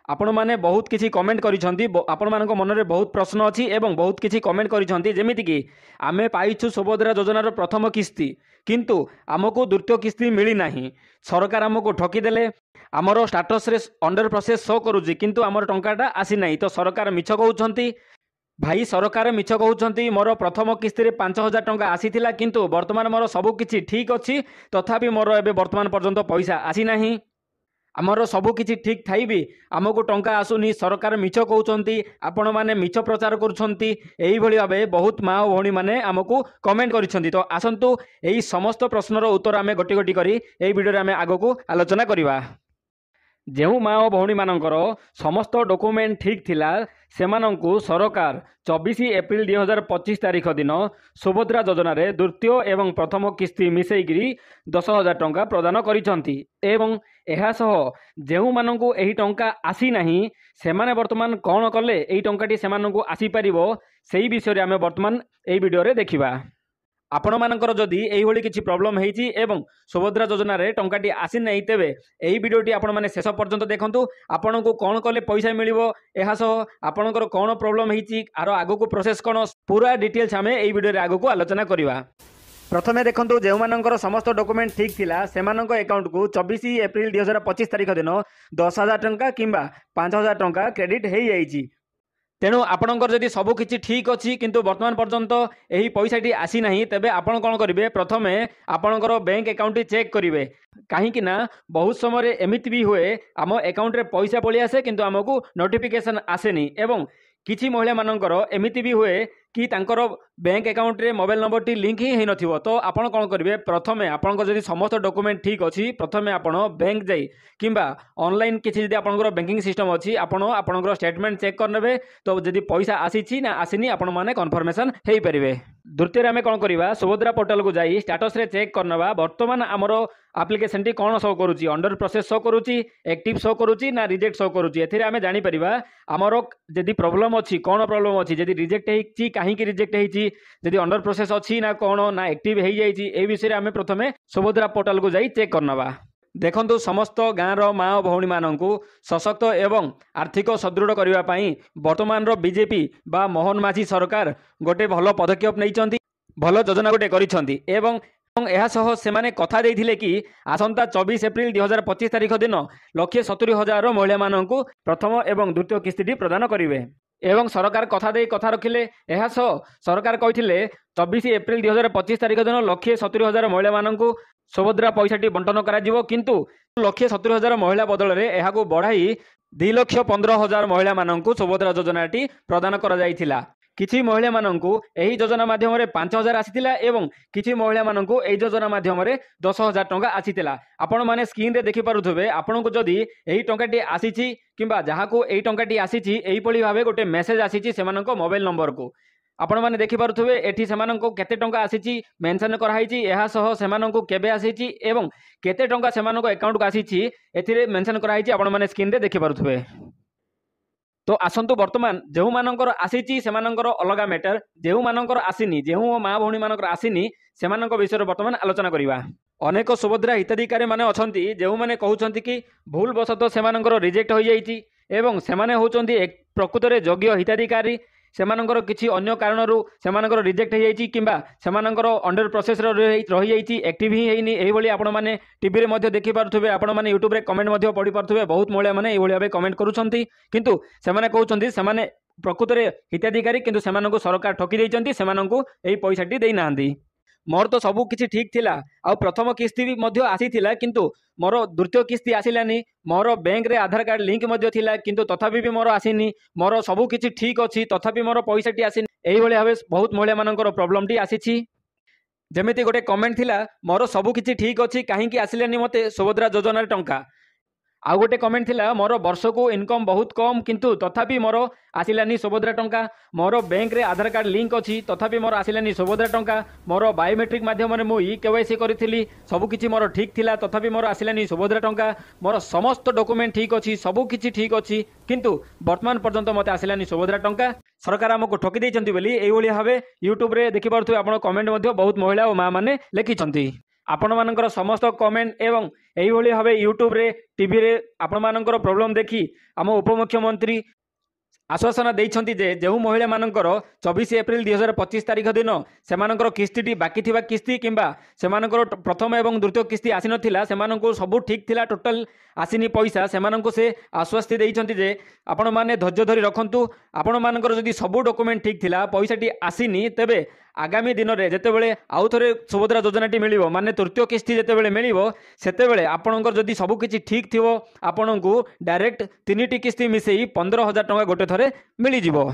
आपण मैंने बहुत किसी कमेंट करिसेंती आपण मानक मन में बहुत प्रश्न अच्छी एवं बहुत किसी कमेंट करिसेंती जेमिति कि आमे पाइछु सुभद्रा योजनार प्रथम किस्ती किंतु आमको द्वितीय किस्ती मिली नाही। सरकार आमको ठकीदेले आमर स्टाटस रे अंडर प्रोसेस शो करूची किंतु आमर टंकाटा आसी नाही। तो सरकार मिछ कहउछंती भाई, सरकार मिछ कहउछंती मोर प्रथम किस्ती रे 5,000 टंका आसीथिला किंतु वर्तमान मोर सब किछि ठीक अछि तथापि मोर एबे वर्तमान पर्यंत पैसा आसी नाही। आमर सबू किछि ठीक थाई भी आमको टंका आसुनी। सरकार मिछ कहउछंती, आपण माने मिछ प्रचार करूछंती। एही भली भाबे बहुत माँ और भौणी माने आमको कमेंट करिसेंती। तो आसंतु एही समस्त प्रश्नर उत्तर आमे गोटी गोटी करी एही वीडियो रे आमे आगको आलोचना करिवा। जेहू माँ और भौणी मानकर समस्त डॉक्यूमेंट ठीक थिला सेमानंकु सरकार 24 एप्रिल 2025 तारीख दिन सुभद्रा योजना रे द्वितीय एवं प्रथम किस्ती मिसेइगिरी 10,000 टंका प्रदान करिसंती एवं एहा सह जेहू मानंकु एही टंका आसी नाही सेमाने वर्तमान कौन कले एही टंकाटी सेमानंकु आसी परिबो सेही विषय रे आमे वर्तमान एही वीडियो रे देखिबा। आपण मानकर जदि एही किछि प्रॉब्लम हेइछि एवं सुभद्रा योजना रे टंकाटी आसी नहीं तेबे एही वीडियोटी आपण माने शेष पर्यंत देखंतु। आपनको कौन कले पैसा मिलिबो एहा सह आपणकर कौन प्रॉब्लम हेइछि आरो आगो को प्रोसेस कोन पूरा डिटेल्स आमे एही वीडियो रे आगो को आलोचना करिवा। प्रथमे देखंतु जेउ मानकर समस्त डॉक्यूमेंट ठीक थिला सेमानक अकाउंट को 24 एप्रिल 2025 तारीख दिन 10,000 टंका किंबा 5,000 टंका क्रेडिट हेइ जाइछि। तेणु आपणकर जदि सब किछि ठीक अछि किंतु वर्तमान पर्यंत एही पैसाटी आसी नाही तेबे आपण कोन करिवे, प्रथमे आपणकर बैंक अकाउंट चेक करिवे। काहेकि ना बहुत समय एमिति भी हुए आम अकाउंट रे पैसा पळि आसे किंतु आमको नोटिफिकेशन आसेनी एवं किछि महिला मानकर एमिति भी हुए कि तांकर बैंक अकाउंट रे मोबाइल नंबर टी लिंक ही नथिबो। तो आपण कोन करिवे, प्रथमे आपणकर जदि समस्त डॉक्यूमेंट ठीक अछि प्रथमे आपण बैंक जाई किंबा ऑनलाइन किछि जदि आपणकर बैंकिंग सिस्टम अछि आपण आपणकर स्टेटमेंट चेक करनेबे। तो जदि पैसा आसीछि ना आसीनी आपण माने कन्फर्मेशन हेइ परिबे। द्वितीय आमे कोन करिवा, सुभद्रा पोर्टल को जाई स्टेटस रे चेक करनबा वर्तमान हमरो एप्लिकेशन टी कोन शो करूची, अंडर प्रोसेस शो करूची, एक्टिव शो करूची ना रिजेक्ट शो करूची। एथिरे आमे जानि परिबा हमरो जदि प्रॉब्लम अछि कोन प्रॉब्लम अछि, जदि रिजेक्ट हेइची काहे कि रिजेक्ट हेइची, जदि अंडर प्रोसेस अछि ना कोन ना एक्टिव हेइ जाइची ए विषय रे आमे प्रथमे सुभद्रा पोर्टल को जाई चेक करनबा। देखंतु समस्त गाँवर माँ और भौणी मानंकु सशक्त एवं आर्थिक सदृढ़ करबा पई वर्तमान रो बीजेपी बा मोहन माझी सरकार गोटे भल पदक्षेप नैचंती, भल योजना गोटे करिसंती एवं एहा सह सेमाने कथा देइथिले कि आसंता 24 एप्रिल 2025 तारीख दिन 170,000 महिला मानंकु प्रथम एवं द्वितीय किस्ती प्रदान करिवे एवं सरकार कथा दे कथा रखिले। एहा सह सरकार कहिथिले 24 एप्रिल 2025 तारीख दिन 170,000 महिला मानंकु सुभद्रा पैसाटी बंटन करा जिवो किंतु 170,000 महिला बदल रे एहाकु बढ़ाई 2,15,000 महिला मानंकु सुभद्रा योजनाटी प्रदान करा जाइथिला। किछि महिला मानंकु एही योजना माध्यम रे 5,000 आसीथिला एवं किछि महिला मानंकु एही योजना माध्यम रे 10,000 टंका आसीथिला। आपण माने स्क्रीन रे देखि पारुथबे आपनको जदि एही टंकाटी आसीछि किंबा जहाको एही टंकाटी आसीछि एही पळी भाबे गोटे मेसेज आसीछि सेमानंको मोबाइल नंबर को आपण माने देखि पारुथबे एठी सेमानंको केते टंका आसीछि मेंशन कराइछि, एहा सह सेमानंको केबे आसीछि एवं केते टंका सेमानंको अकाउंट को आसीछि एथिरे मेंशन कराइछि आपण माने स्क्रीन रे देखि पारुथबे। तो आसंतु वर्तमान जेहू मानकर आसीछि सेमानकर अलगा मैटर, जेहू मानकर आसीनी जेहू माँ भौणी मानकर आसीनी सेमानक विषय वर्तमान आलोचना करिवा। अनेक सुभद्रा हिताधिकारी माने अछंती जेहू माने कहउछंती कि भूल वशत सेमानकर रिजेक्ट होई जाइछि एवं सेमाने होउछंती प्रकृत रे योग्य हिताधिकारी सेमानकर किछि अन्य कारणरू सेमानकर रिजेक्ट हो जाइछि किंबा सेमानकर अंडर प्रोसेस रही जाइछि एक्टिव ही हेइनी। एही भली आपण माने टीवी रे मध्ये देखि पारुथबे, आपण माने यूट्यूब रे कमेंट मध्ये पढि पारुथबे बहुत महिला माने एही भली भाबे कमेंट करूछंती किंतु सेमाने कहउछंती सेमाने प्रकृत रे हिताधिकारी किंतु सेमानकु सरकार ठकी दैछंती, सेमानकु एही पैसाटी देई नाहंती। मोर तो सबू किछि ठीक थिला आ प्रथम किस्ती भी मध्य आसीथिला किंतु मोर द्वितीय किस्ती आसिलानी। मोर बैंक रे आधार कार्ड लिंक मध्य थिला किंतु तथापि भी मोर आसीनी। मोर सबू किछि ठीक अछि तथापि मोर पैसाटी आसीनी। एही भली भाबे बहुत महिला मानकर प्रॉब्लम टी आसीछि। जेमिति गोटे कमेंट थिला मोर सबू किछि ठीक अछि काहे कि आसिलानी मते सुभद्रा योजना रे टंका। आउ गोटे कमेंट थिला मोर वर्ष को इनकम बहुत कम किंतु तथापि मोर आसिलानी सुभद्रा टंका। मोर बैंक रे आधार कार्ड लिंक अछि तथापि मोर आसिलानी सुभद्रा टंका। मोर बायोमेट्रिक माध्यम रे मु केवाईसी करिथिली सबु किछि मोर ठीक थिला तथापि मोर आसिलानी सुभद्रा टंका। मोर समस्त डॉक्यूमेंट ठीक अछि सबु किछि ठीक अछि किंतु वर्तमान पर्यंत मते आसिलानी सुभद्रा टंका। सरकार हमको ठकी दैछंती बोली एही भली भाबे यूट्यूब रे देखि पारुथबे आपण कमेंट मध्ये बहुत महिला और मां माने लिखिछंती। आपण मानकर समस्त कमेंट एवं यही भाव यूट्यूब रे टीवी रे आपण मानकर प्रॉब्लम देखी आम उपमुख्यमंत्री आश्वासन देइछन्ति जे जो महिला मानकर 24 एप्रिल 2025 तारीख दिन सेमानकर किस्ती बाकी थिबा किस्ती किंबा सेमानकर प्रथम एवं द्वितीय किस्ती आसी नथिला सेमाननको सब ठीक थिला टोटल आसीनी पैसा सेमाननको से आश्वस्ति देइछन्ति जे आपण माने धैर्य धरी रखंतु आपण मानकर जदि सब डॉक्यूमेंट ठीक थिला पैसाटी आसीनी तेबे आगामी दिन में जितेबाला आउ थे सुभद्रा योजनाटी मिल माने तृतीय किस्ती जितेबाला मिल से आपणकर जदि सबकि ठीक थी आपण को डायरेक्ट 3टी किस्ती मिसई 15,000 टंका गोटे थरे मिल जाव।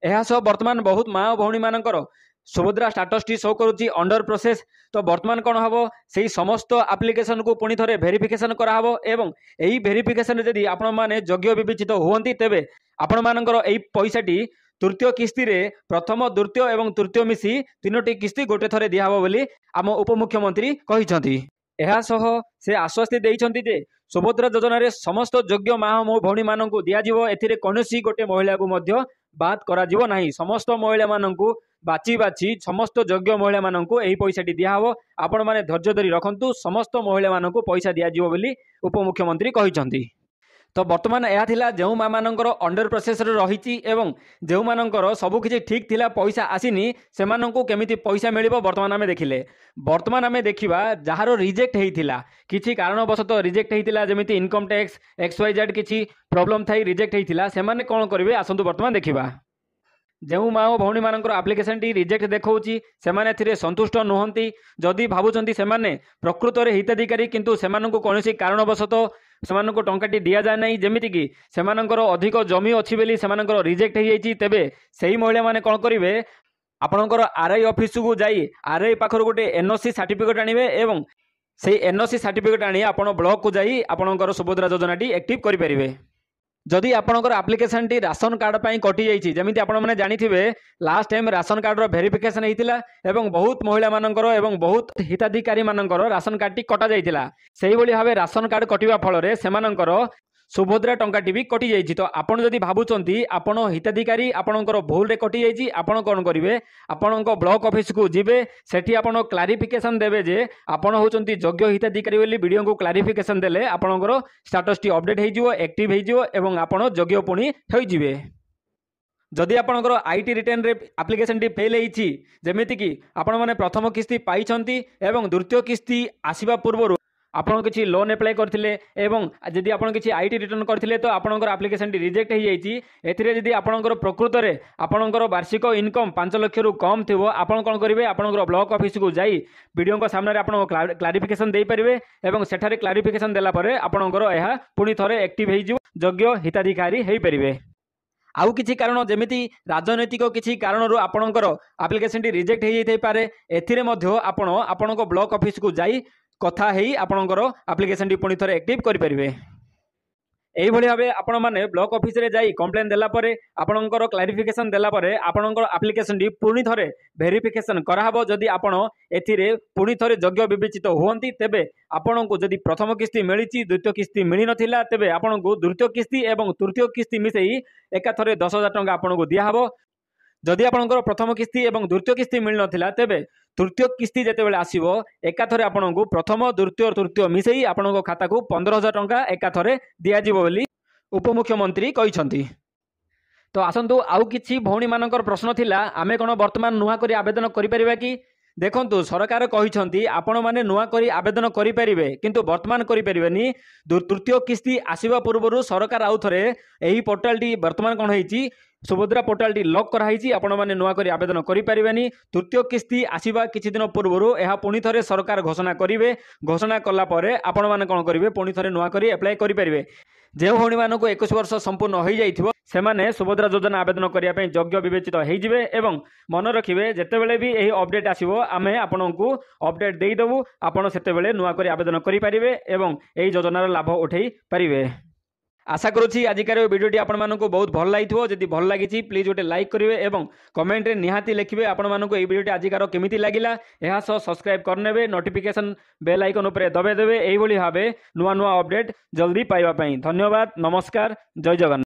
यह सब बर्तमान बहुत माँ और भौणी मानकर सुभद्रा स्टाटस टी शो करुच्ची अंडर प्रोसेस। तो बर्तमान कौन हम से समस्त आप्लिकेसन को पुणी थे भेरिफिकेसन कराव एवं यही भेरिफिकेसन जदि आपण मैंने योग्य विवेचित हुअंती तेबे आपण मानकर यही पैसाटी तृतीय किस्ती रे प्रथम द्वितीय एवं तृतीय मिसी 3टी किस्ती गोटे थरे दिहब बोली आम उपमुख्यमंत्री कहिसंती। एहा सह से आश्वस्ति देइछंती जे सुभद्रा योजना रे समस्त योग्य माँ मो भौणी माननकु दियाजिवो एथिरे कोनोसी गोटे महिला को मध्य बात करा जिवो नाही। समस्त महिला माननकु बाची बाची समस्त योग्य महिला माननकु एही पैसाटी दियाहबो। आपण माने धैर्य धरी रखंतु समस्त महिला माननकु पैसा दियाजिवो बोली उपमुख्यमंत्री कहिसंती। तो बर्तमान यह थिला जो माँ मानकर अंडर प्रोसेस रही एवं जो मानकर सबकि ठीक थिला पैसा आसीनी से केमिति पैसा मिल बर्तमान आम देखिले। बर्तमान आम देखा जार रिजेक्ट होता किसी कारणवशतः रिजेक्ट होता जमी इनकम टैक्स XYZ किसी प्रॉब्लम थी रिजेक्ट होता से कौन करेंगे आसतु बर्तमान देखा। जो माँ और भौणी मानकर आप्लिकेसन टी रिजेक्ट देखौछि सेमाने एथिरे संतुष्ट नुहंती जदि भावुचंती सेमाने प्रकृत रे हिताधिकारी किंतु सेमानंको कोनोसी कारणवशतः सेमानंको टंकाटी दिया जाय नाही जेमिति कि सेमानंकर अधिक जमी अछि बेली सेमानंकर रिजेक्ट हो जाइछि तेबे सेही महिला माने कोन करिवे आपणकर आरआई ऑफिस को जाई आरआई पाखर गोटे एनओसी सर्टिफिकेट आनिबे एवं सेही एनओसी सर्टिफिकेट आनी आपण ब्लॉक को जाई आपणकर सुभद्रा योजनाटी एक्टिव करि परिबे। जदि आपणकर आप्लिकेसन टी राशन कार्ड पर कटि जाइछि जेमिति आपण माने जानिथिबे लास्ट टाइम राशन कार्ड रो भेरिफिकेशन होइतिला एवं बहुत महिला मानकर एवं बहुत हिताधिकारी मानकर राशन कार्ड टी कटा जाइतिला। सेही भली भाबे राशन कार्ड कटिवा फल रे सेमानकर सुभद्रा टंकाटी भी कटि जाइछि। तो आपण जदि भाबुचंती आपण हिताधिकारी आपणकर भूल रे कटि जाइछि आपण कोन करिवे आपणको ब्लॉक ऑफिस को जिबे सेठी आपण क्लारिफिकेशन देबे जे आपण होचंती योग्य हिताधिकारी बोली वीडियो को क्लारिफिकेशन देले आपणकर स्टेटस टी अपडेट हो जिवो एक्टिव हो जिवो एवं आपण योग्य पुणी हो जिवे। जदि आपणकर आईटी रिटर्न रे एप्लिकेशन टी फेल होइछि जेमिति कि आपण माने प्रथम किस्ती पाइछंती एवं द्वितीय किस्ती आसीबा पूर्व आपन किसी लोन अप्लाई करथिले एवं जदि आपन किसी आईटी रिटर्न करथिले तो आपनकर एप्लिकेशन टी रिजेक्ट हो जाइछि एथिरे जदि आपनकर प्रकृत रे आपनकर वार्षिक इनकम 5 लाख रु कम थिवो आपन कोन करिवे आपनकर ब्लॉक ऑफिस को जाई वीडियो को सामने आपन क्लारिफिकेशन दे परिवे एवं सेठारे क्लारिफिकेशन देला परे आपनकर एहा पुनी थरे एक्टिव हो जिवो योग्य हिताधिकारी हेई परिवे। आउ किछि कारण जेमिति राजनैतिक किछि कारणरू आपनकर एप्लिकेशन टी रिजेक्ट हो जाइथै पारे एथिरे मध्य आपण आपनको ब्लॉक ऑफिस को जाई कथा हेई आपणकर एप्लिकेशन टी पुणी थरे एक्टिव करि परिबे। एही भली भाबे आपण माने ब्लॉक ऑफिस रे जाई कंप्लेन देला परे आपणकर क्लारिफिकेशन देला परे आपणकर एप्लिकेशन टी पुणी थरे वेरिफिकेशन कराहबो। जदि आपण एथिरे पुणी थरे योग्य विवेचित हुअंती तेबे आपणको जदि प्रथम किस्ती मिलिछि द्वितीय किस्ती मिली नथिला तेबे आपणको द्वितीय किस्ती एवं तृतीय किस्ती मिसेई एका थरे 10,000 टंका आपणको दियाहबो। जदि आपणकर प्रथम किस्ती एवं द्वितीय किस्ती मिल नथिला तेबे तृतीय किस्ती जेतेबेले आसीबो एकाथरे आपणको प्रथम द्वितीय तृतीय मिसेई आपणको खाता को 15,000 टंका एकाथरे दिया जिवो बोली उपमुख्यमंत्री कहिसंती। तो आसंतु आउ किछि भौणी मानकर प्रश्न थिला आमे कोन वर्तमान नुआ करी आवेदन करि परिबा कि देखंतु सरकार कहिसंती आपण माने नुआ करी आवेदन करि परिबे किंतु वर्तमान करि परिबेनी तृतीय किस्ती आसीबा पूर्वरु सरकार आउ थरे एही पोर्टल टी वर्तमान कोन हेछि सुभद्रा पोर्टल टी लॉक कराई आपण मैंने नुआ कर आवेदन करें तृतीय किस्ती आसवा किसी दिन पूर्व यह पुणी थे सरकार घोषणा करेंगे घोषणा कलापर आपण मैंने कौन करेंगे पुणी थे नुआ कर एप्लाय करेंगे। जो भौणी मानक 21 वर्ष संपूर्ण हो जाइथिबो सेमाने सुभद्रा योजना आवेदन करने योग्य विवेचित होइजिबे एवं मन रखिए जितेबले भी यही अपडेट आसीबो आमे आपनकु अपडेट देइदबु आपण सेतेबेले नुआ कर आवेदन करि परिबे एवं एही योजनार लाभ उठाई पारिबे। आशा करुँची आजिकार वीडियोटी आपण मानकु बहुत भल लागिथिबो जदि भल लागिछि प्लीज गोटे लाइक करेंगे एवं कमेंट रे निहाती लिखिबे आपण मानकु एही वीडियोटी आजिकार केमिति लागिला एहा सह सब्सक्राइब करनेबे नोटिफिकेशन बेल आइकन उपरे दबे देबे एही भली भाबे नुआ नुआ अपडेट जल्दी पाइबा पई। धन्यवाद नमस्कार जय जगन्नाथ।